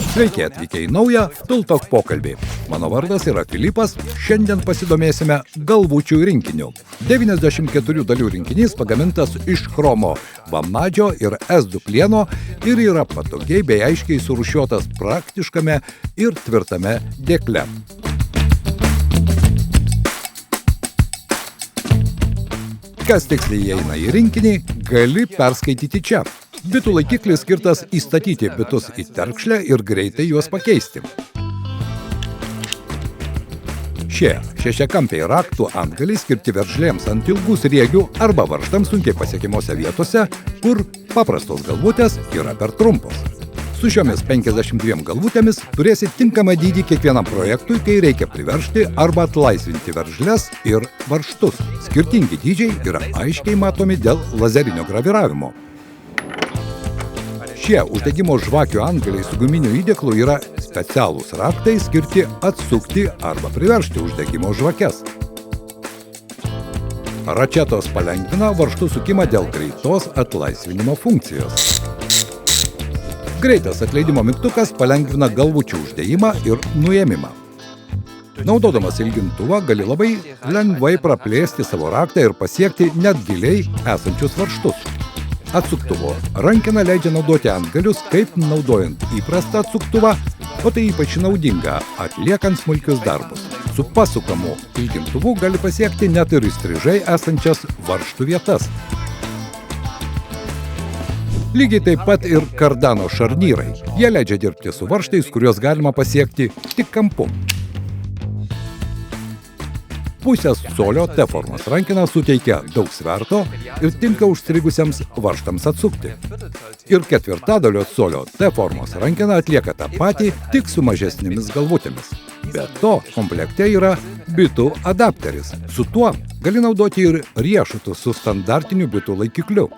Sveiki atvykę į naują Tultok pokalbį. Mano vardas yra Filipas, šiandien pasidomėsime galvučių rinkiniu. 94 dalių rinkinys pagamintas iš chromo, vammadžio ir S2 plieno ir yra patogiai bei aiškiai surūšiuotas praktiškame ir tvirtame dėkle. Kas tiksliai įeina į rinkinį, gali perskaityti čia. Bitų laikiklis skirtas įstatyti bitus į terkšlę ir greitai juos pakeisti. Šie šešiakampiai raktų antgaliai skirti veržlėms ant ilgų sriegių arba varžtams sunkiai pasiekiamose vietose, kur paprastos galvutės yra per trumpos. Su šiomis 52 galvutėmis turėsi tinkamą dydį kiekvienam projektui, kai reikia priveržti arba atlaisvinti veržles ir varžtus. Skirtingi dydžiai yra aiškiai matomi dėl lazerinio graviravimo. Šie uždegimo žvakių antgaliai su guminiu įdėklu yra specialūs raktai skirti atsukti arba priveržti uždegimo žvakes. Račetos palengvina varžtų sukimą dėl greitos atlaisvinimo funkcijos. Greitas atleidimo mygtukas palengvina galvučių uždėjimą ir nuėmimą. Naudodamas ilgintuvą gali labai lengvai praplėsti savo raktą ir pasiekti net giliai esančius varžtus. Atsuktuvo rankena leidžia naudoti antgalius kaip naudojant įprastą atsuktuvą, o tai ypač naudinga atliekant smulkius darbus. Su pasukamu ilgintuvu gali pasiekti net ir įstrižai esančias varžtų vietas. Lygiai taip pat ir kardano šarnyrai. Jie leidžia dirbti su varžtais, kuriuos galima pasiekti tik kampu. Pusės colio T-formos rankena suteikia daug sverto ir tinka užstrigusiems varžtams atsukti. Ir ketvirtadalio colio T-formos rankena atlieka tą patį, tik su mažesnėmis galvutėmis. Be to, komplekte yra bitų adapteris. Su tuo gali naudoti ir riešutus su standartiniu bitų laikikliu.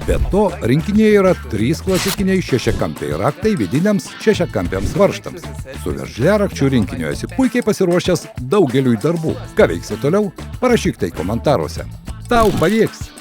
Be to, rinkinyje yra 3 klasikiniai šešiakampiai raktai vidiniams šešiakampiams varžtams. Su veržliarakčių rinkiniu esi puikiai pasiruošęs daugeliui darbų. Ką veiksi toliau? Parašyk tai komentaruose. Tau pavyks!